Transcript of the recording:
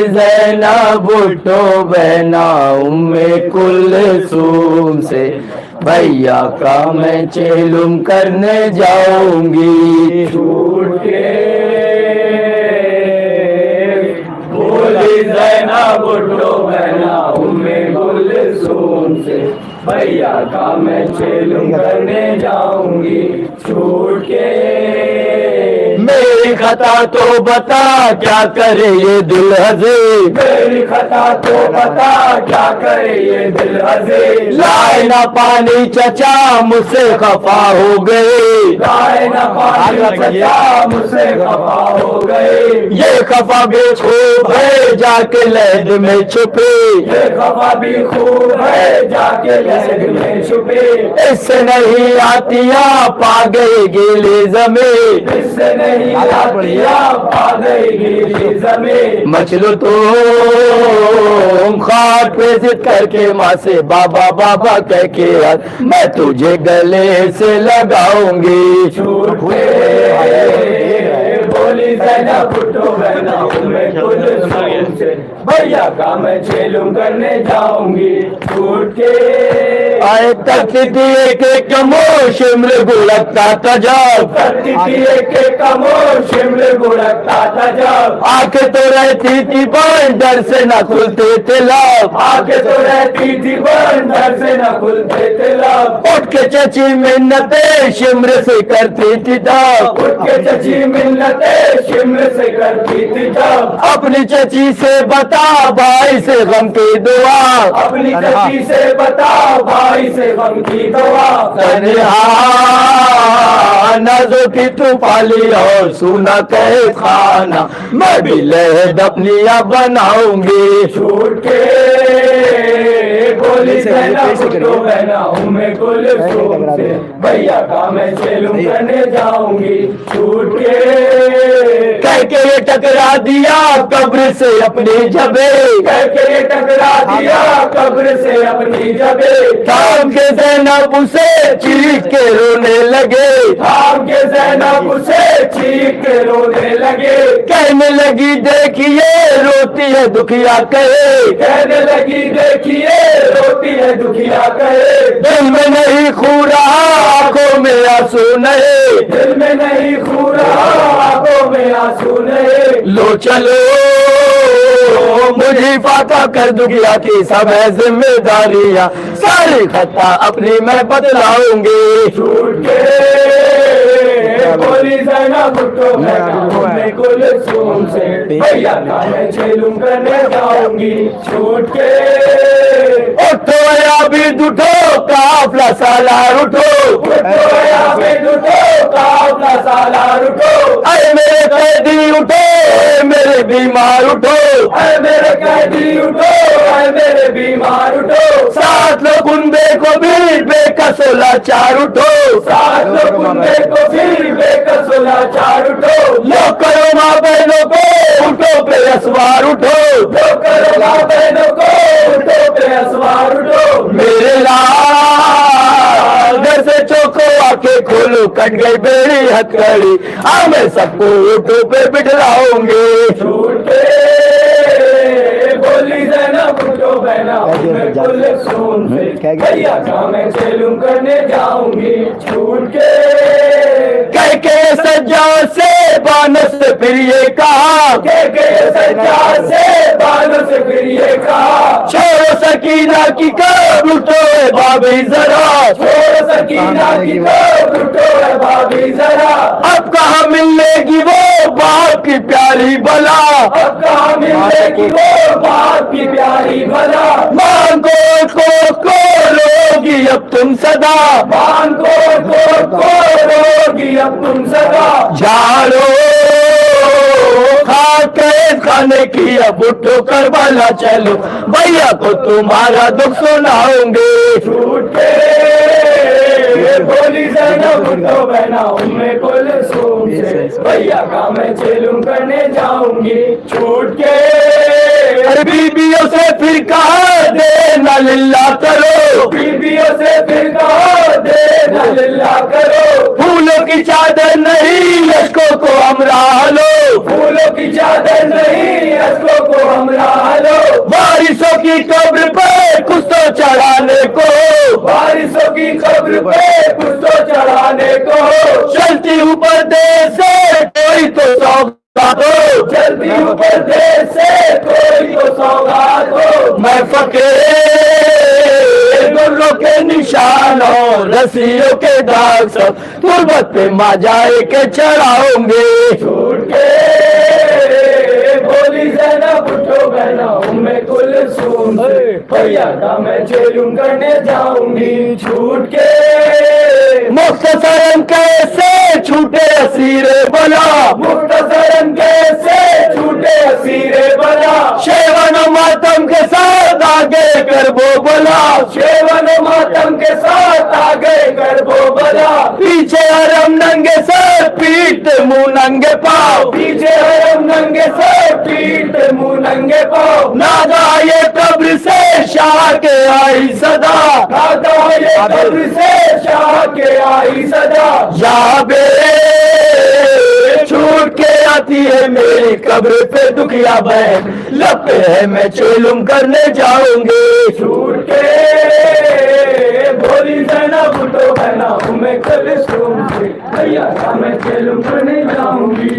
ज़ैनब भुट्टो बहना उम्मे कुलसूम से भैया का मैं चेलुम करने जाऊंगी छूट के। बोली ज़ैनब भुट्टो बहना उम्मे कुलसूम से भैया का मैं चेलुम करने जाऊंगी छूट के। मेरी खता तो बता क्या करे ये दिल हज़े, मेरी खता तो बता क्या करे ये दिल हज़े। लाए ना पानी चचा मुझसे खफा हो गए, लाए ना पानी चचा मुझसे खफा हो गए। ये खफा भी खूब है जाके लहद में छुपे, ये खफा भी खूब है जाके लहद में छुपे। इससे नहीं आतिया पा गए गीले जमे, इससे नहीं आतिया पा गए गीले जमे। मचलो तो खाट पे जिद करके माँ से बाबा बाबा कह के मैं तुझे गले से लगाऊंगी छूट के। बोली ज़ैनब भुट्टो बहना उम्मे कुलसूम से भैया का मैं चेलुम करने जाऊंगी छूट के। आए तकती थी एक कमो शिमर गुड़कता था जब, तकती थी एक कमो शिमर गुड़कता था जब। आंखें तो रहती थी बंद डर से न खुलते थे लब, आंखें तो रहती थी बंद डर से न खुलते थे लब। उठ के चची मिन्नतें शिमर से करती थी तब, उठ के चची मिन्नतें शिमर से करती थी तब। अपनी चची से बता भाई से गम की दुआ, अपनी चची से बता भाई से गम की दुआ। नाजो की तू पाली और सुना कहे खाना मैं भी लहद अपनिया बनाऊंगी छूट के। बोली ज़ैनब भुट्टो बहना उम्मे कुलसूम से भैया का मैं चेलुम करने जाऊंगी छूट के। कह के ये टकरा दिया कब्र से अपनी जबे, कह के ये टकरा दिया कब्र से अपनी जबे। थाम के ज़ैनब उसे चीख के रोने लगे, थाम के ज़ैनब उसे चीख के रोने लगे। कहने लगी देखिए रोती है दुखिया कहे, कहने लगी देखिए रोती है दुखिया कहे। दिल में नहीं खू रहा आंखों में आंसू नहीं, दिल में नहीं खू रहा आंखों में आंसू नहीं। लो चलो मुझे फाका कर दुखिया की सब है जिम्मेदारियां, सारी खता अपनी मैं बदलाऊंगी छूट के। बोली ज़ैनब भुट्टो बहना उम्मे कुलसूम से भैया का मैं चेलुम करने जाऊंगी छूट के। उठो या भी उठो काफला सालार उठो, उठो या भी उठो काफला सालार उठो। अरे मेरे कैदी उठो मेरे बीमार उठो, अरे मेरे कैदी उठो अरे मेरे बीमार उठो। साथ लोग उन बेको भी बेकसो लाचार उठो, साथ लोग उन बेको भी बेकसो लाचार उठो। लो करो माँ बहनों को उठो पे असवार उठो, लो करो माँ बहनों को उठो पे असवार उठो। मेरे लाल घर से चौको आके खोलो कट गई बेड़ी हथकड़ी, मैं सबको उठो पे बिठलाऊंगी छूट के। बोली ज़ैनब भुट्टो बहना उम्मे कुलसूम से भैया का मैं चेलुम करने जाऊंगी छूट के। कह के सज्जा से बानों से फिर ये कहा, कह के सज्जा से बानों से फिर ये कहा। छोड़ो सकीना की कब्र उठो है भाभी जरा, छोड़ो सकीना की कब्र उठो है भाभी जरा। अब कहाँ मिलेगी वो बाप की प्यारी भला, अब कहाँ मिलेगी वो बाप की प्यारी भला। मांगो को रोगी अब तुम सदा, मांगो को रोगी अब तुम सदा। झाड़ो खाने की अब उठो करबला चलो भैया को तुम्हारा दुख सुनाऊंगे छूट के। बोली ज़ैनब भुट्टो बहना उम्मे कुलसूम से भैया का मैं चेलुम करने जाऊंगी छूट के। अरे बीबियों से फिर कहा दे न लिल्ला करो, बीबियों से फिर कहा दे न लिल्ला करो। फूलों की चादर नहीं लश्कों को हमरा लो, फूलों की चादर नहीं, अश्कों को हमरा लो। बारिशों की कब्र पे कुछ तो चढ़ाने को, बारिशों की कब्र पे कुछ तो चढ़ाने को। चलती ऊपर देश से कोई तो सौगात हो, चलती ऊपर देश से कोई तो सौगात हो। मैं फकीर गुर्रों के निशानों, रस्सियों के दाग सब तुरबत पे माजाए के चढ़ाऊंगे। छूट के बोली ज़ैनब उठो बहना उम्मे कुलसूम से, भैया का मैं चेलुम करने जाऊंगी। छूट के मुख्तसरन कैसे छूटे असीरे बना, मुख्तसरन कैसे छूटे असीरे बना। शेवन मातम के साथ आगे कर वो बला, शेवन मातम के साथ आगे कर वो बला। पीछे हरम नंगे सर पीठ मुंह नंगे पाँव, पीछे हरम नंगे सर पीठ मुंह नंगे पाँव। नादा ये कब्र से शाह के आई सदा, नादा ये कब्र से शाह के आई सदा। यहाँ बे छूट के आती है मेरी कब्र पे दुखिया बहन, लब पे है मैं चेलुम करने जाऊंगी। छूट के बोली ज़ैनब उठो बहना उम्मे कुलसूम से, भैया का मैं चेलुम करने जाऊंगी।